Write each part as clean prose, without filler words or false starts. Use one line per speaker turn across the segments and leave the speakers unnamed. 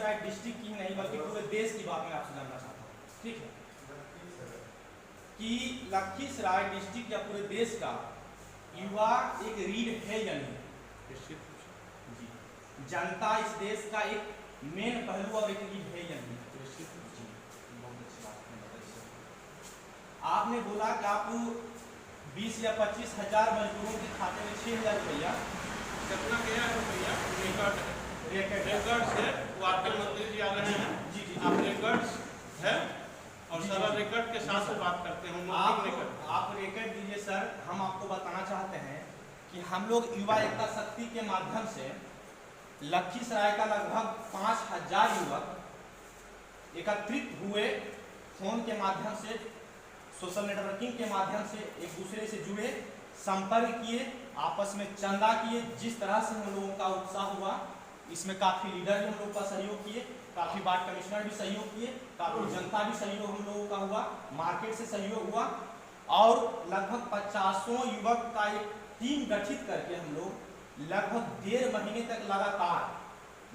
Lakhisarai district की नहीं बल्कि पूरे देश की बात मैं आपसे जानना चाहता हूँ, ठीक है, कि लखीसराय डिस्ट्रिक्ट या पूरे देश का युवा एक रीढ़ है या नहीं? जी, जनता इस देश का एक मेन पहलू और एक रीढ़ है या नहीं? जी, बहुत अच्छी बात आपने बताई। आपने बोला कि आप 20 या 25 हजार मजदूरों के खाते में 6,000 रुपया
कितना गया है रुपया रिकॉर्ड से वो आपके मंत्री जी आ रहे हैं।
जी जी
आप रिकॉर्ड्स है और
जी,
सारा
जी।
रिकॉर्ड के साथ से बात करते हैं।
आप रेकर्ड दीजिए सर। हम आपको बताना चाहते हैं कि हम लोग युवा एकता शक्ति के माध्यम से लखीसराय का लगभग 5,000 युवक एकत्रित हुए, फोन के माध्यम से, सोशल नेटवर्किंग के माध्यम से एक दूसरे से जुड़े, संपर्क किए, आपस में चंदा किए। जिस तरह से हम लोगों का उत्साह हुआ, इसमें काफी लीडर भी हम लोग का सहयोग किए, काफी वार्ड कमिश्नर भी सहयोग किए, काफी जनता भी सहयोग हम लोगों का हुआ, मार्केट से सहयोग हुआ और लगभग 50 युवक का एक टीम गठित करके हम लोग लगभग 1.5 महीने तक लगातार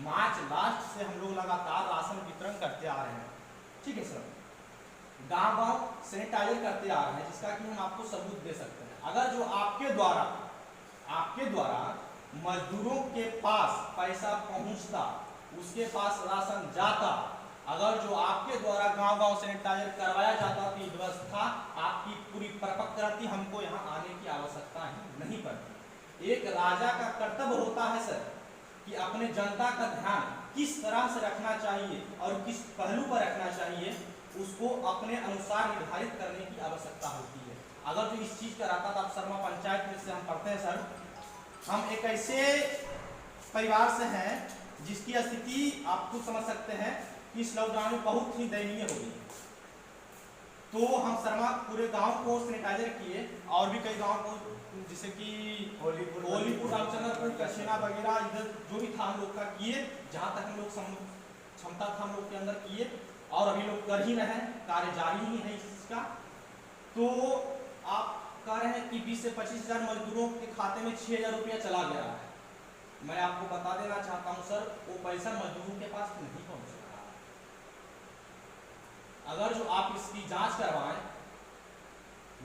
मार्च लास्ट से हम लोग लगातार राशन वितरण करते आ रहे हैं, ठीक है सर। गांव-गांव सैनिटाइजर करते आ रहे हैं, जिसका कि हम आपको सबूत दे सकते हैं। अगर जो आपके द्वारा मजदूरों के पास पैसा पहुंचता, उसके पास राशन जाता, अगर जो आपके द्वारा गांव-गांव सैनिटाइजर करवाया जाता तो ये व्यवस्था आपकी पूरी परिपक्व रहती, हमको यहाँ आने की आवश्यकता ही नहीं पड़ती। एक राजा का कर्तव्य होता है सर कि अपने जनता का ध्यान किस तरह से रखना चाहिए और किस पहलू पर रखना चाहिए, उसको अपने अनुसार निर्धारित करने की आवश्यकता होती है। अगर जो इस चीज का रहता, तो आप शर्मा पंचायत में से हम पढ़ते हैं सर, हम एक ऐसे परिवार से हैं जिसकी स्थिति आप खुद समझ सकते हैं कि इस लॉकडाउन में बहुत ही दयनीय हो गई। तो हम शर्मा पूरे गांव को सैनिटाइजर किए और भी कई गांव को, जैसे कि होलीपुर, रामचंद्रपुर, कसेना वगैरह, इधर जो भी था हम लोग का किए, जहां तक हम लोग क्षमता था हम लोग के अंदर किए और अभी लोग कर ही रहे हैं, कार्य जारी ही है इसका। तो आप कह रहे हैं कि 20 से 25 हजार मजदूरों के खाते में 6,000 रुपया चला गया है। मैं आपको बता देना चाहता हूं सर, वो पैसा मजदूरों के पास नहीं पहुंच रहा है। अगर जो आप इसकी जांच करवाएं,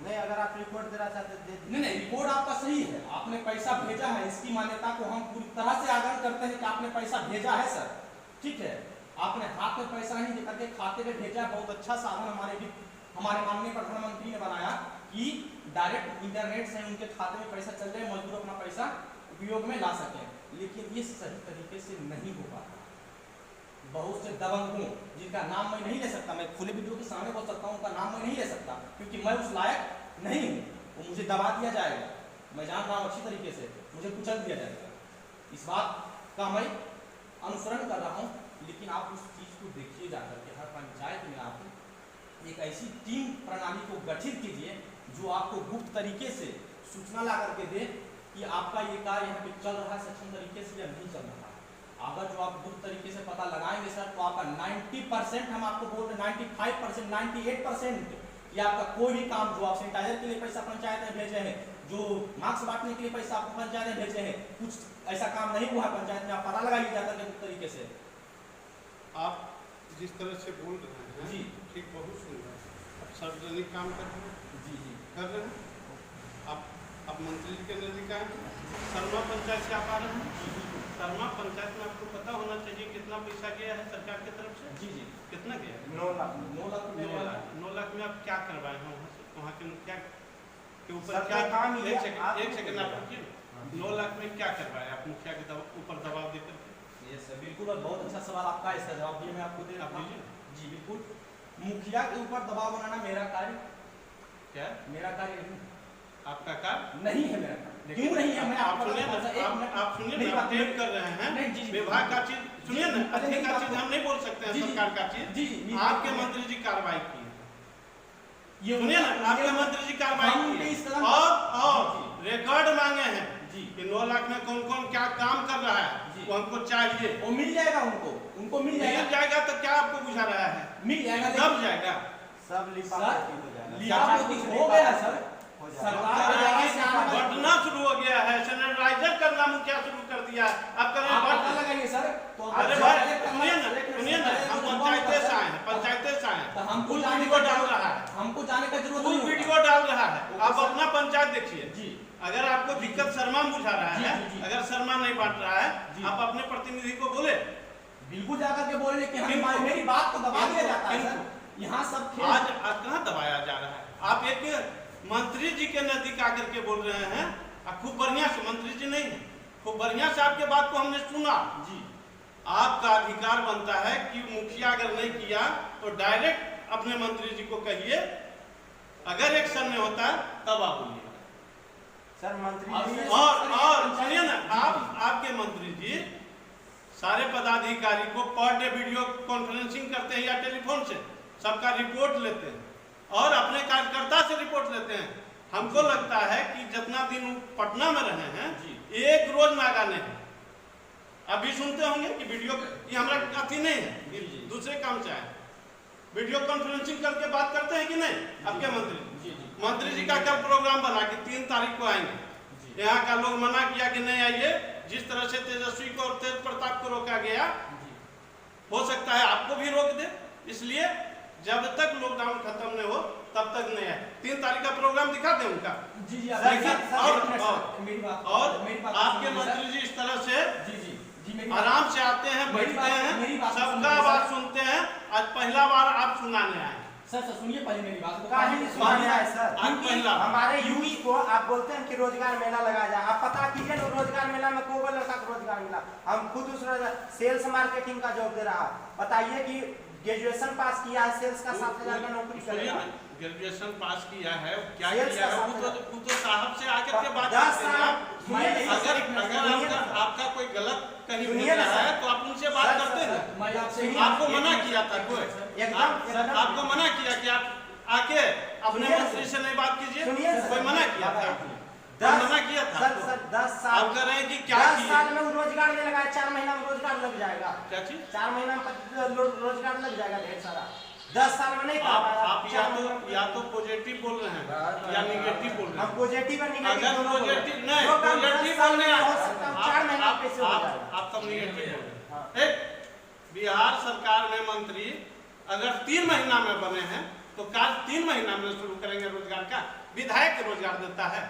नहीं, अगर आप रिपोर्ट देना चाहते हैं,
नहीं, रिपोर्ट आपका सही है, आपने पैसा भेजा है, इसकी मान्यता को हम पूरी तरह से आग्रह करते हैं कि आपने पैसा भेजा है सर, ठीक है। आपने हाथ में पैसा नहीं देकर के खाते में भेजा, बहुत अच्छा साधन हमारे माननीय प्रधानमंत्री ने बनाया कि डायरेक्ट इंटरनेट से उनके खाते में पैसा चल जाए, मजदूर अपना पैसा उपयोग में ला सके। लेकिन ये सही तरीके से नहीं हो पाता। बहुत से दबंग हूँ जिनका नाम मैं नहीं ले सकता, मैं खुले वीडियो के सामने बोल सकता हूँ, उनका नाम मैं नहीं ले सकता क्योंकि मैं उस लायक नहीं हूँ। वो मुझे दबा दिया जाएगा, मैं जान रहा हूँ अच्छी तरीके से, मुझे कुचल दिया जाएगा। इस बात का मैं अनुसरण कर रहा हूँ। लेकिन आप उस चीज को देखिए जाकर के, हर पंचायत में आप एक ऐसी टीम प्रणाली को गठित कीजिए जो आपको गुप्त तरीके से सूचना ला करके दे कि आपका ये कार्य यहाँ पे चल रहा है सक्षम तरीके से या नहीं चल रहा है। अगर जो आप गुप्त तरीके से पता लगाएंगे सर, तो आपका 90%, हम आपको बोल रहे 95%, 98% या आपका कोई भी काम, जो आप सैनिटाइजर के लिए पैसा पंचायत में भेजे हैं, जो मास्क बांटने के लिए पैसा आपको पंचायत में भेजे हैं, कुछ ऐसा काम नहीं हुआ है पंचायत में, आप पता लगाइए जाकर के गुप्त तरीके से।
आप जिस तरह से बोल रहे हैं
जी,
ठीक, बहुत सुंदर, आप सार्वजनिक काम कर रहे हैं।
जी जी
कर रहे हैं आप मंत्री जी के नजदीक आए, शर्मा पंचायत से आप आ रहे हैं। शर्मा पंचायत में आपको पता होना चाहिए कितना पैसा गया है सरकार की तरफ से।
जी जी,
कितना गया है?
9 लाख
9 लाख में आप क्या करवाए हैं वहाँ के मुखिया के ऊपर?
सबका
क्या
काम ही है।
एक सेकंड आप रुकिए। 9 लाख में क्या करवाए आप मुखिया के ऊपर दबाव देकर के?
ये सर बिल्कुल, और बहुत अच्छा सवाल आपका, इसका जवाब भी मैं आपको दे रहा हूँ। जी बिल्कुल, मुखिया के ऊपर दबाव बनाना मेरा कार्य,
क्या
मेरा कार्य नहीं,
आपका कार्य
नहीं है मेरा कार्य। क्यों नहीं है? मैं
आप सुनिए ना, आप सुनिए ना, आप टेप कर रहे हैं विभाग का चीज, सुनिए ना, अच्छी का चीज हम नहीं बोल सकते हैं, सरकार का चीज।
जी जी,
आपके मंत्री जी कार्रवाई की, सुनिए ना, आपके मंत्री जी कार्रवाई की और रिकॉर्ड मांगे हैं
जी
कि 9 लाख में कौन कौन क्या काम कर रहा है, वो हमको चाहिए।
वो मिल जाएगा, उनको मिल
जाएगा तो क्या आपको बुझा रहा है?
मिल जाएगा,
कब जाएगा?
सब
हो गया सर,
बढ़ना शुरू हो गया है, सैनिटाइजर करना मुखिया शुरू कर दिया है। अब करें
पता लगाइए सर। तो
अरे भाई सुनिए ना,
जाने
वीडियो
का
डाल रहा है,
हमको जाने का जरूरत
फुल
नहीं होता।
वीडियो डाल रहा है।
ओके
आप
सर।
अपना पंचायत देखिए।
जी
अगर आपको दिक्कत शर्मा बुझा रहा
जी,
है,
जी, जी।
अगर शर्मा नहीं बांट रहा
जी।
है, आप अपने प्रतिनिधि को बोले।
बिल्कुल जाकर के बोल रहे कि
किनको?
हमारी मेरी बात को दबा दिया जाता है
किनको?
सर। यहाँ सब खेल
आज कहाँ दबाया जा रहा है? आप एक मंत्री जी के नजदीक आकर के बोल रहे हैं, खूब बढ़िया से, मंत्री जी नहीं है, खूब बढ़िया से आपके बात को हमने सुना।
जी
आपका अधिकार बनता है कि मुखिया अगर नहीं किया तो डायरेक्ट अपने मंत्री जी को कहिए, अगर एक्शन में होता है तब आप बोलिए।
सर मंत्री
अभी
जी
और सुनिए ना, आपके मंत्री जी सारे पदाधिकारी को पर डे वीडियो कॉन्फ्रेंसिंग करते हैं या टेलीफोन से, सबका रिपोर्ट लेते हैं और अपने कार्यकर्ता से रिपोर्ट लेते हैं। हमको लगता है कि जितना दिन वो पटना में रहे हैं, एक रोज नागा नहीं है। अभी सुनते होंगे कि वीडियो, ये हमारा अति नहीं है, दूसरे काम से आए, वीडियो कॉन्फ्रेंसिंग करके बात करते हैं कि नहीं आपके मंत्री जी? मंत्री जी का कल प्रोग्राम बना कि 3 तारीख को आएंगे। यहाँ का लोग मना किया कि नहीं आइए। जिस तरह से तेजस्वी को और तेज प्रताप को रोका गया, हो सकता है आपको भी रोक दे। इसलिए जब तक लॉकडाउन खत्म नहीं हो तब तक नहीं आए। 3 तारीख का प्रोग्राम दिखा दे उनका।
जी जी
सर,
देखिए,
सर,
और
मेरी बात
आपके
सुनिए,
मंत्री
सर।
जी इस तरह से
जी जी जी मेरी बात-
आराम से आते हैं,
मेरी
बैठते
बात-
हैं,
मेरी बात
सबका
सुनिए,
बात
सर।
सुनते हैं। आज पहला बार आप सुनाने आए।
सर सर सुनिए पहले मेरी बात को।
काहे नहीं सुनाने आए सर?
आज पहला
हमारे यूथ को आप बोलते हैं कि रोजगार मेला लगाया जाए, आप पता कीजिए ना रोजगार मेला में को लड़का को रोजगार मिला। हम खुद उस सेल्स मार्केटिंग का जॉब दे रहा। बताइए कि ग्रेजुएशन पास किया है, सेल्स का 7,000 का नौकरी करेगा।
ग्रेजुएशन पास किया है, क्या
सेल्स
किया
का
है, वो तो साहब से आकर के बात
10
करते हैं
साल
आप।
सुनिए ना,
अगर
सुनिए ना।
आपका कोई गलत कहीं
सुनिए
मिल
ना,
रहा है
सर।
तो आप उनसे बात
सर,
करते
सर,
हैं।
मैं आपसे
आपको मना किया था कोई?
एकदम
आपको मना किया कि आप आके अपने
सुनिए
मंत्री से नहीं बात कीजिए?
सुनिए सर,
कोई मना किया था?
10
मना किया था
सर
आपको?
सर 10 साल
आप कह रहे हैं कि क्या
10
किए?
साल में वो रोजगार नहीं लगाया, 4 महीना में रोजगार लग जाएगा।
क्या चीज?
4 महीना में रोजगार लग जाएगा ढेर सारा। 10 साल में नहीं कर पाया।
आप या तो पॉजिटिव बोल रहे हैं या निगेटिव बोल रहे
हम
हैं।
पॉजिटिव और निगेटिव
अगर
दोनों बोल रहे हैं।
पॉजिटिव नहीं,
जो काम 10
पॉजिटिव
साल
बोलने
में हो सकता है, 4 महीना में कैसे हो जाएगा?
आप तब निगेटिव बोल रहे
हाँ।
हैं। एक बिहार सरकार में मंत्री अगर 3 महीना में बने हैं तो कार्य 3 महीना में शुरू करेंगे रोजगार का। विधायक रोजगार देता है,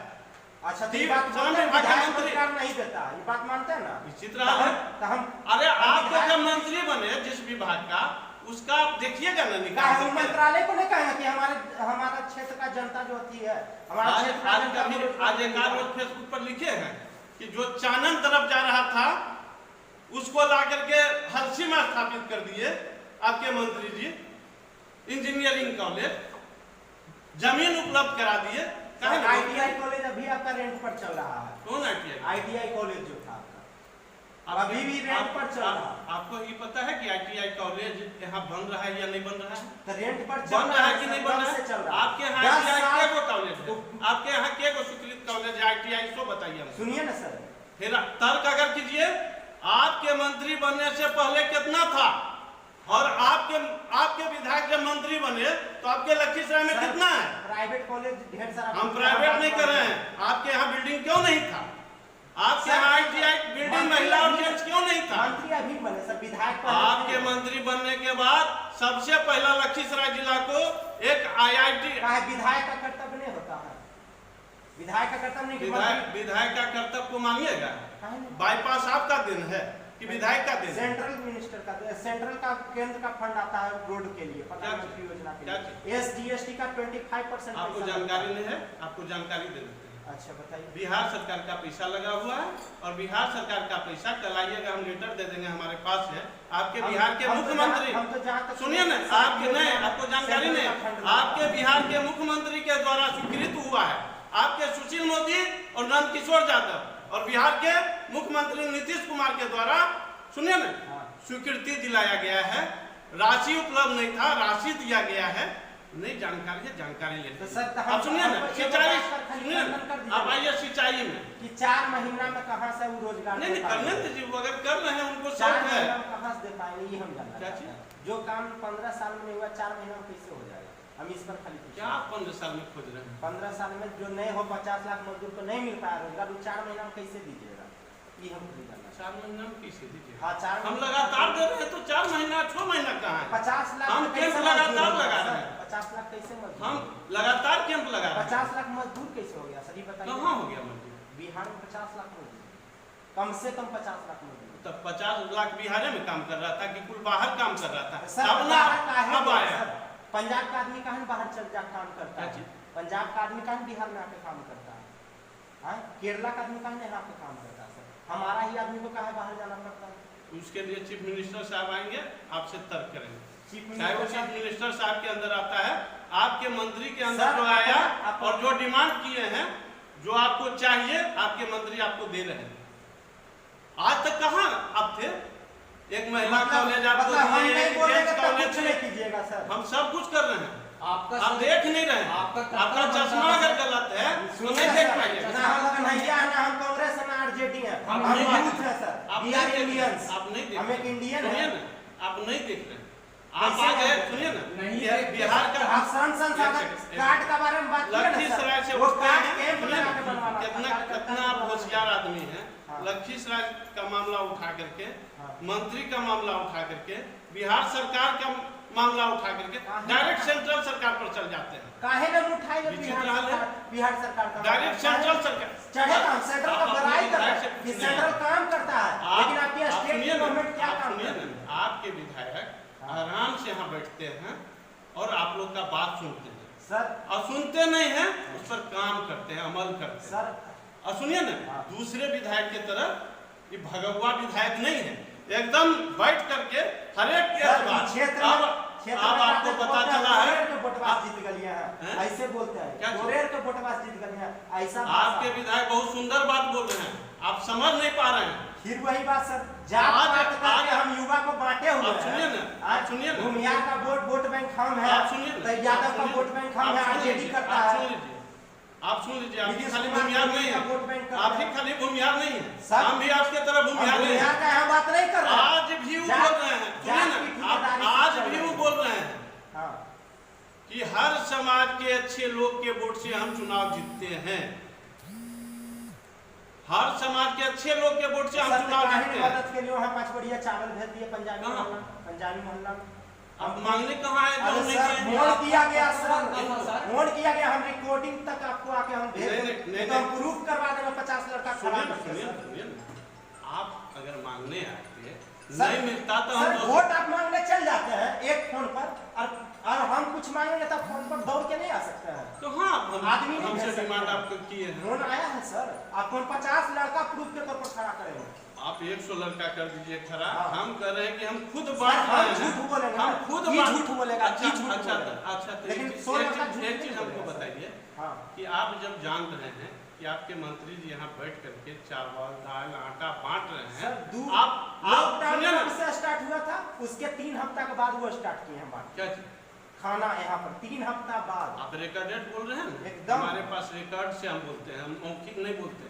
अच्छा तो ये
तीन
बात
साल
मानते हैं,
में
विधायक
मंत्री-
रोजगार नहीं देता, ये बात मानते हैं ना?
निश्चित
तो
रहा है।
हम
अरे आप तो
विधायक-
जब मंत्री बने जिस विभाग का, उसका आप देखिएगा ना
क्या
निकाल
हम
करके।
मंत्रालय को नहीं कहेंगे कि हमारा क्षेत्र का जनता जो होती है, हमारा
आज
क्षेत्र का
आज
जनता
कभी
को
आज एक आध रोज फेसबुक पर लिखे हैं कि जो चानन तरफ जा रहा था उसको ला करके हलसी में स्थापित कर दिए आपके मंत्री जी। इंजीनियरिंग कॉलेज जमीन उपलब्ध करा दिए। काहे ना?
ITI कॉलेज अभी आपका रेंट पर चल रहा है।
कौन ITI?
ITI कॉलेज जो था आपका
आपके-
अभी भी रेंट पर चल रहा है।
आपको ये पता है कि ITI कॉलेज यहाँ बन रहा है या नहीं बन रहा है?
तो रेंट पर
बन रहा है कि नहीं बन रहा
से
है?
चल रहा है।
आपके यहाँ
10
ITI
साल-
के गो कॉलेज है? आपके यहाँ के गो स्वीकृत कॉलेज है ITI? सो बताइए हमको।
सुनिए ना सर,
फिर तर्क अगर कीजिए, आपके मंत्री बनने से पहले कितना था और आपके विधायक जब मंत्री बने तो आपके लखीसराय में
सर,
कितना है?
प्राइवेट कॉलेज ढेर सारा।
हम प्राइवेट नहीं कर रहे हैं। आपके यहाँ बिल्डिंग क्यों नहीं था? आपके
सर,
यहाँ ITI बिल्डिंग
मंत्री
महिला और
अभी-
जेंट्स क्यों नहीं था?
मंत्री अभी बने सर, विधायक पहले
आपके
थे।
मंत्री बनने के बाद सबसे पहला लखीसराय जिला को एक IIT
काहे विधायक का कर्तव्य नहीं होता है? विधायक का कर्तव्य नहीं कि मंत्री-
विधायक का कर्तव्य को मानिएगा?
काहे नहीं?
बाईपास आपका दिन है कि विधायक का दिन है?
सेंट्रल मिनिस्टर का, सेंट्रल का केंद्र का फंड आता है रोड के लिए, प्रधानमंत्री योजना के
क्या
लिए। SGST का 25%
आपको
पैसा
जानकारी
लगता
नहीं है? आपको जानकारी दे देते हैं।
है। अच्छा बताइए।
बिहार सरकार का पैसा लगा हुआ है और बिहार सरकार का पैसा कल आइएगा, हम लेटर दे देंगे, हमारे पास है। आपके बिहार के मुख्यमंत्री,
हम तो जहाँ तक
सुनिए ना, आपके नहीं, आपको जानकारी नहीं, आपके बिहार के मुख्यमंत्री के द्वारा स्वीकृत हुआ है। आपके सुशील मोदी और नंदकिशोर यादव और बिहार के मुख्यमंत्री नीतीश कुमार के द्वारा, सुनिए ना, स्वीकृति दिलाया गया है। राशि उपलब्ध नहीं था, राशि दिया गया है। नहीं जानकारी है, जानकारी लेते
तो
हैं।
सर, तो
अब सुनिए ना,
हमको एगो
सिंचाई,
बात पर खाली
सुनिए
खंडन कर
ना,
दीजिए।
आप आइए सिंचाई में।
कि 4 महीना में कहाँ से वो रोजगार
नहीं नहीं
दे पाएंगे?
करने दीजिए, वो अगर कर रहे हैं उनको
4
शौक है।
महीना में कहाँ से दे पाएंगे, ये हम जानना
क्या
चाहते
चीज?
हैं। जो काम 15 साल में नहीं हुआ 4 महीना में कैसे हो जाएगा? हम इस पर खाली पूछे।
क्या आप 15 साल में खोज रहे हैं?
15 साल में जो नहीं हो, 50 लाख मजदूर को नहीं मिल पाया रोजगार, वो 4 महीना में कैसे दीजिएगा? ये हम नहीं जानना चाहते।
4 महीना में कैसे दीजिए?
हाँ, 4
हम लगातार दे रहे हैं तो 4 महीना 6 महीना कहाँ है?
50 लाख
हम
में
कैंप
कैसे
लगातार
मजदूर
लगा
होगा,
रहे हैं।
सर? 50 कैसे मजदूर?
हम लगातार कैंप लगा रहे हैं।
50 लाख मजदूर कैसे हो गया सर, ये बताइए।
कहाँ हो गया मजदूर?
बिहार में 50 लाख मजदूर, कम से कम 50 लाख मजदूर।
तब 50 लाख बिहार में काम कर रहा था कि कुल बाहर काम कर रहा था?
सर
अब ना
बाहर काहे
अब
गया
आया।
सर? पंजाब का आदमी कहाँ बाहर चल जा काम करता
क्या
है?
चीज?
पंजाब का आदमी कहाँ बिहार में आके काम करता है? हाँ, केरला का आदमी कहाँ यहाँ पे काम करता है? सर हमारा ही आदमी को कहाँ बाहर जाना पड़ता है?
उसके लिए चीफ मिनिस्टर साहब आएंगे, आपसे तर्क करेंगे।
चीफ
चाहे वो
मिनिस्टर
चीफ मिनिस्टर साहब के अंदर आता है, आपके मंत्री के अंदर
सर,
जो आया
आप-
और जो डिमांड किए हैं, जो आपको चाहिए, आपके मंत्री आपको दे रहे हैं। आज तक कहाँ आप थे? एक महिला कॉलेज आपको
मतलब हम
दिए,
नहीं
एक
बोलेंगे
जेंट्स
तो
कॉलेज
कुछ नहीं कीजिएगा सर।
हम सब कुछ कर रहे हैं,
आपका
आप देख नहीं रहे हैं।
आपका
आपका चश्मा अगर गलत है तो नहीं देख पाइएगा।
ना हम कन्हैया है, ना हम कांग्रेस है, ना आरजेडी है,
हम
हम
नहीं
यूथ है सर,
आप
वी
नहीं
आर
देख रहे
इंडियंस,
हैं, आप नहीं देख
हम एक इंडियन
सुनिए
है।
ना, आप नहीं देख रहे हैं। आप
कैसे
आ गए,
नहीं?
सुनिए ना,
नहीं
ये
देख-
बिहार का
आप श्रम संसाधन
एक सेकंड,
कार्ड के बारे में बात किए ना
लखीसराय से
सर, वो
उठते
कार्ड
हैं,
कैंप
सुनिए
लगा
ना,
के बनवाना
कितना आप होशियार आदमी हैं।
हाँ।
लखीसराय का मामला उठा करके,
हाँ।
मंत्री का मामला उठा करके, बिहार सरकार का मामला उठा करके
हाँ।
डायरेक्ट सेंट्रल सरकार पर चल जाते हैं।
काहे न उठाएंगे
विचित्र
बिहार
हाल है।
सरकार, बिहार सरकार का
डायरेक्ट सेंट्रल सरकार
चढ़ेगा, हम सेंट्रल का
आप
बड़ाई
अपने
कर रहे
विधायक
हैं कि
से
सेंट्रल काम करता है, लेकिन आपकी
आप
स्टेट
सुनिए ना,
गवर्नमेंट क्या
आप
काम
सुनिए
करती है?
ना, आपके विधायक आराम से यहाँ बैठते हैं और आप लोग का बात सुनते हैं,
सर
और सुनते नहीं हैं, उस पर काम करते हैं, अमल करते हैं।
सर
और सुनिए ना,
हाँ।
दूसरे विधायक की तरह ये भगवा विधायक नहीं है, एकदम बैठ करके हर एक के
सर,
बात।
क्षेत्र
अब आपको पता चला है,
वोटवास जीत गए हैं,
हैं?
ऐसे बोलते
क्या
हैं
चीज?
गोरेर के वोटवास जीत गए हैं, ऐसा
आपके
भाषा।
विधायक बहुत सुंदर बात बोल रहे हैं, आप समझ नहीं पा रहे हैं।
फिर वही बात सर, जात
आज-
पात करके
आज-
हम युवा को बांटे हुए
आप सुनिए ना,
हैं।
आप सुनिए ना।
भूमिहार का वोट बैंक हम है,
आप सुनिए ना,
तो यादव
आप
का
सुनिए
वोट
ना,
बैंक हम है,
आप सुन
आरजेडी
लीजिए,
करता
आप सुन
है।
लीजिए, आप सुन लीजिए, आप
नीतीश
खाली
कुमार
भूमिहार
का
नहीं
वोट
है,
बैंक करता
आप ही
है।
खाली भूमिहार नहीं है,
सर,
हम भी आपके तरह भूमिहार नहीं
भूमिहार
है।
का हम बात नहीं कर रहे हैं।
आज भी वो बोल रहे हैं, सुनिए
जात की
ना,
ठेकेदारी से
आज
चल
भी
रही
वो
है।
बोल रहे हैं
हाँ।
कि हर समाज के अच्छे लोग के वोट से हम चुनाव जीतते हैं, हर समाज के अच्छे लोग के वोट से हम
सर,
चुनाव
काहे
जीतते
ने
हैं।
मदद के लिए वहाँ 5 बढ़िया चावल भेज दिए पंजाबी
कहाँ?
मोहल्ला, पंजाबी मोहल्ला में।
अब मांगने कहाँ है जो
अरे
नहीं
सर,
किए?
फोन किया गया सर,
सर।
फोन किया गया, हम रिकॉर्डिंग तक आपको आके हम भेज
नहीं,
देंगे,
नहीं,
तो हम
नहीं।
प्रूफ करवा देंगे 50 लड़का खड़ा
सुनिए
करके
सुनिए
सर।
सुनिए ना, आप अगर मांगने आते
सर,
नहीं मिलता तो
सर
हम
वोट आप मांगने चल जाते हैं एक फोन पर, और हम कुछ मांगेंगे तब फोन पर दौड़ के नहीं आ सकते हैं।
तो हाँ,
आदमी नहीं
हमसे
भेज सकते
डिमांड
हैं।
आपको किए हैं,
फोन आया है सर, आप कौन 50 लड़का प्रूफ के तौर पर खड़ा करेंगे?
आप 100 लड़का कर दीजिए खड़ा।
हाँ।
हम कर रहे हैं कि हम खुद
सर,
बांट
हम
रहे हैं,
झूठ बोलेंगे
हम
ना?
खुद
ये
बांट-
झूठ बोलेगा,
अच्छा
ये झूठ
अच्छा
बोलेगा।
अच्छा, तो
लेकिन
एक
100 लड़का
चीज-
झूठ
एक
नहीं
चीज हमको
बोलेगा, सर।
बताइए
हाँ।
कि आप जब जान रहे हैं कि आपके मंत्री जी यहाँ बैठ करके चावल दाल आटा बांट रहे हैं,
सर
आप
लॉकडाउन
सुनिए ना,
कब से स्टार्ट हुआ था, उसके 3 हफ्ता के बाद वो स्टार्ट किए हैं बात
क्या चीज?
खाना यहाँ पर 3 हफ्ता बाद।
आप रिकॉर्डेड बोल रहे हैं ना?
एकदम।
हमारे पास रिकॉर्ड से हम बोलते हैं, हम मौखिक नहीं बोलते,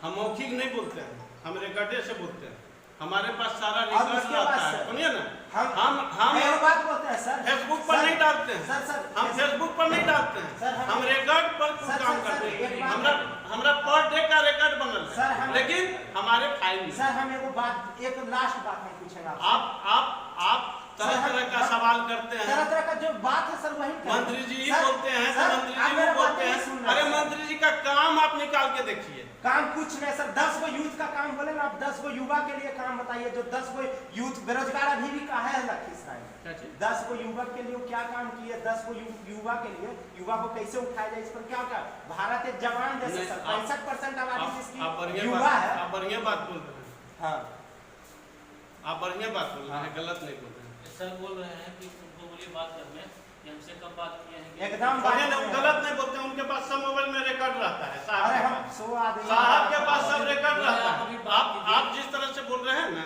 हम मौखिक नहीं बोलते हैं, हम रिकॉर्डे से बोलते हैं, हमारे पास सारा
और
रिकॉर्ड
उसके
रहता
बाद
है।
सर,
सुनिए ना,
हम
हम
एगो बात बोलते हैं सर,
फेसबुक पर
सर,
नहीं डालते हैं,
सर
हम फेसबुक पर नहीं डालते
सर,
हैं,
हम-
हम रिकॉर्ड पर
सर,
काम
सर,
करते
एक
हैं।
बात-
हमरा हमरा पर डे का रिकॉर्ड बनल
सर,
है,
हम-
लेकिन हमारे फाइल में
सर हम एगो बात, एक लास्ट बात हम पूछेंगे आपसे।
आप तरह
सर,
तरह का
हम-
सवाल करते
तरह
हैं।
तरह का जो बात है सर वही करें।
मंत्री जी ही
सर,
बोलते हैं तो
सर,
मंत्री
आप
जी
मेरा
वो
बात
बोलते
नहीं सुन
हैं,
रहे
अरे
हैं।
मंत्री जी का काम आप निकाल के देखिए।
काम कुछ नहीं सर, 10 गो यूथ का काम बोले ना, आप 10 गो युवा के लिए काम बताइए, जो 10 गो यूथ बेरोजगार अभी भी कहा है लखीसराय में।
क्या चीज?
10 गो युवक के लिए वो क्या काम किए, 10 गो युवा के लिए, युवा को कैसे उठाया जाए, इस पर क्या क्या? भारत एक जवान देश है
नहीं,
सर,
आप-
65% आबादी
आप
जिसकी
बढ़िया
युवा
बात,
है।
आप बढ़िया बात बोल रहे हैं,
हाँ
आप बढ़िया बात बोल रहे हैं, गलत नहीं बोल रहे हैं।
सर बोल रहे हैं कि उनको बोलिए बात करने कि हमसे कब बात किए हैं कि
एकदम
बढ़िया
बात
नहीं, गलत नहीं बोलते, उनके पास सब मोबाइल में रिकॉर्ड रहता है। साहब
अरे
के
हम
पास।
100 आदमी
साहब के पास सब रिकॉर्ड रहता
आप अभी
है।
बात कीजिए।
आप जिस तरह से बोल रहे हैं ना,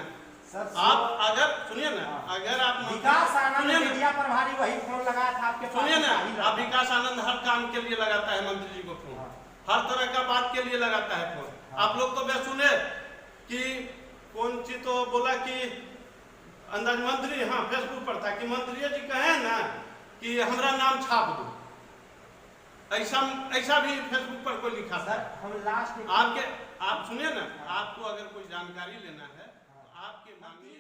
सर
आप अगर सुनिए ना,
हाँ।
अगर आप
विकास आनंद
सुनिए ना,
मीडिया प्रभारी वही फोन लगाया था आपके पास।
सुनिए ना,
वही लगा।
आप विकास आनंद हर काम के लिए लगाता है मंत्री जी को फोन,
हाँ।
हर तरह का बात के लिए लगाता है फोन।
हाँ।
आप लोग तो बस सुने कि कौन चीज तो बोला कि अंदाज मंत्री, हाँ फेसबुक पर था कि मंत्री जी कहे ना कि हमारा नाम छाप दो, ऐसा भी फेसबुक पर कोई लिखा था।
सर हम लास्ट
आप सुनिए ना, आपको अगर कोई जानकारी लेना है तो आपके मांगिए।